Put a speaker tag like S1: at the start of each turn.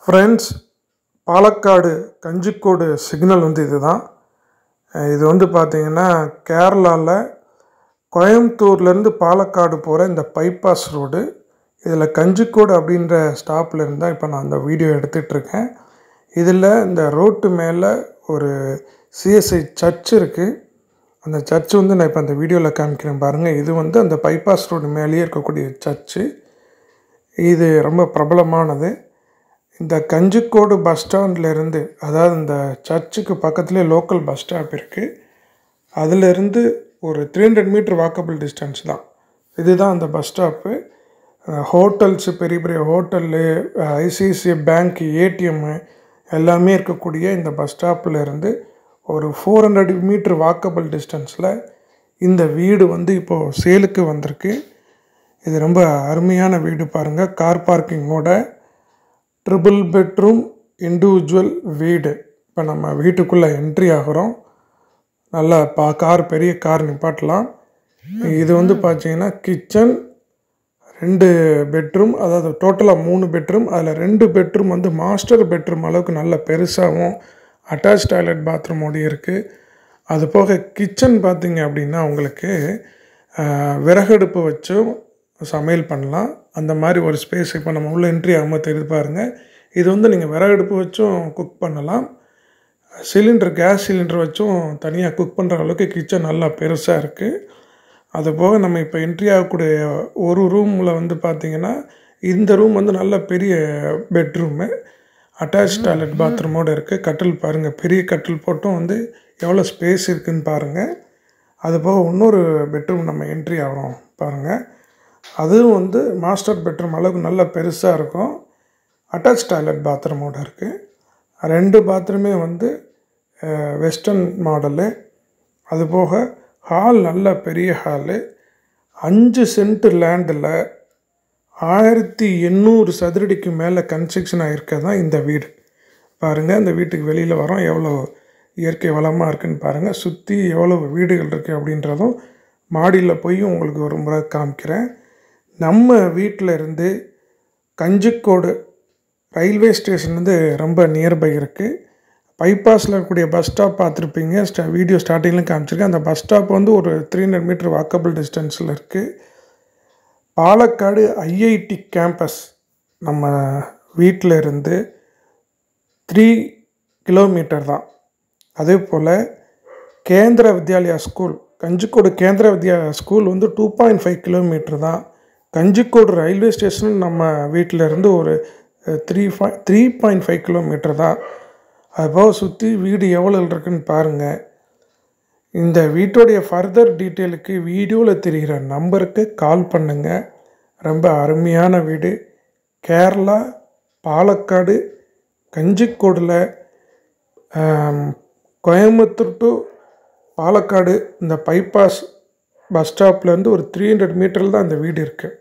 S1: Friends, Palakkad Kanjikode signal இதுதான். இது பார்த்தீங்கன்னா கேரளாவில் கோயம்புத்தூர்லேருந்து பாலக்காடு போகிற இந்த பைபாஸ் ரோடு. இதில் கஞ்சிக்கோடு அப்படின்ற ஸ்டாப்பில் இருந்தால் இப்போ நான் அந்த வீடியோ எடுத்துகிட்ருக்கேன். இதில் இந்த ரோட்டு மேலே ஒரு சிஎஸ்ஐ சர்ச் இருக்குது. அந்த சர்ச் நான் இப்போ அந்த வீடியோவில் காமிக்கிறேன் பாருங்கள். இது அந்த பைபாஸ் ரோடு மேலேயே இருக்கக்கூடிய சர்ச்சு. இது ரொம்ப பிரபலமானது. இந்த கஞ்சிக்கோடு பஸ் ஸ்டாண்ட்லேருந்து, அதாவது இந்த சர்ச்சுக்கு பக்கத்துலேயே லோக்கல் பஸ் ஸ்டாப் இருக்குது. அதிலிருந்து ஒரு 300 மீட்டர் வாக்கபிள் டிஸ்டன்ஸ் தான். இதுதான் அந்த பஸ் ஸ்டாப்பு. ஹோட்டல்ஸு, பெரிய பெரிய ஹோட்டலு, ஐசிஐசிஐ பேங்க், ஏடிஎம்மு எல்லாமே இருக்கக்கூடிய இந்த பஸ் ஸ்டாப்பில் ஒரு 400 மீட்டர் வாக்கபிள் டிஸ்டன்ஸில் இந்த வீடு இப்போது சேலுக்கு வந்திருக்கு. இது ரொம்ப அருமையான வீடு பாருங்கள். கார் பார்க்கிங்கோட ட்ரிபிள் பெட்ரூம் இண்டிவிஜுவல் வீடு. இப்போ நம்ம வீட்டுக்குள்ளே என்ட்ரி ஆகிறோம். நல்லா பெரிய கார் நிப்பாட்டலாம். இது பார்த்தீங்கன்னா கிச்சன், 2 பெட்ரூம், அதாவது டோட்டலாக 3 பெட்ரூம். அதில் 2 பெட்ரூம் மாஸ்டர் பெட்ரூம் அளவுக்கு நல்ல பெருசாகவும் அட்டாச் டாய்லெட் பாத்ரூமோடய இருக்குது. அது போக கிச்சன் பார்த்திங்க அப்படின்னா உங்களுக்கு விறகடுப்பு வச்சும் சமையல் பண்ணலாம். அந்த மாதிரி ஒரு ஸ்பேஸ் இப்போ நம்ம உள்ள என்ட்ரி ஆகாமல் தெரியுது பாருங்கள். இது நீங்கள் விறகடுப்பு வச்சும் குக் பண்ணலாம். கேஸ் சிலிண்டர் வச்சும் தனியாக குக் பண்ணுற அளவுக்கு கிச்சன் நல்லா பெருசாக இருக்குது. அதுபோக நம்ம இப்போ என்ட்ரி ஆகக்கூடிய ஒரு ரூமில் பார்த்திங்கன்னா இந்த ரூம் நல்ல பெரிய பெட்ரூமு, அட்டாச் டாய்லெட் பாத்ரூமோடு இருக்குது. கட்டில் பாருங்கள், பெரிய கட்டில் போட்டும் எவ்வளோ ஸ்பேஸ் இருக்குதுன்னு பாருங்கள். அதுபோக இன்னொரு பெட்ரூம் நம்ம என்ட்ரி ஆகிறோம் பாருங்கள். அதுவும் மாஸ்டர் பெட்ரூம் அளவுக்கு நல்ல பெருசாக இருக்கும். அட்டாச் டாய்லெட் பாத்ரூமோடு இருக்குது. 2 பாத்ரூமே வெஸ்டர்ன் மாடலு. அதுபோக ஹால் நல்ல பெரிய ஹாலு. 5 சென்ட் லேண்டில் 1800 சதுரடிக்கு மேலே கன்ஸ்ட்ரக்ஷன் ஆகிருக்க தான் இந்த வீடு. பாருங்கள், இந்த வீட்டுக்கு வெளியில் வரோம், எவ்வளோ இயற்கை வளமாக இருக்குதுன்னு பாருங்கள். சுற்றி எவ்வளோ வீடுகள் இருக்குது அப்படின்றதும் மாடியில் போய் உங்களுக்கு ஒரு முறை காமிக்கிறேன். நம்ம வீட்டில் இருந்து கஞ்சிக்கோடு ரயில்வே ஸ்டேஷன் ரொம்ப நியர்பை இருக்குது. பைபாஸில் இருக்கக்கூடிய பஸ் ஸ்டாப் பார்த்துருப்பீங்க. வீடியோ ஸ்டார்டிங்கில் காமிச்சிருக்கேன். அந்த பஸ் ஸ்டாப் ஒரு 300 மீட்டர் வாக்கபிள் டிஸ்டன்ஸில் இருக்குது. பாலக்காடு ஐஐடி கேம்பஸ் நம்ம வீட்டில் இருந்து 3 கிலோமீட்டர் தான். அதே போல் கேந்திர வித்யாலயா ஸ்கூல், கஞ்சிக்கோடு கேந்திர வித்யாலயா ஸ்கூல் 2.5 கிலோமீட்டர் தான். கஞ்சிக்கோடு ரயில்வே ஸ்டேஷன் நம்ம வீட்டில் இருந்து ஒரு 3.5 கிலோமீட்டர் தான். அதுபோக சுற்றி வீடு எவ்வளோ இருக்குதுன்னு பாருங்கள். இந்த வீட்டோடைய ஃபர்தர் டீட்டெயிலுக்கு வீடியோவில் தெரிகிற நம்பருக்கு கால் பண்ணுங்கள். ரொம்ப அருமையான வீடு. கேரளா பாலக்காடு கஞ்சிக்கோடில் கோயம்புத்தூர் டு பாலக்காடு இந்த பைபாஸ் பஸ் ஸ்டாப்லேருந்து ஒரு 300 மீட்டரில் தான் இந்த வீடு இருக்குது.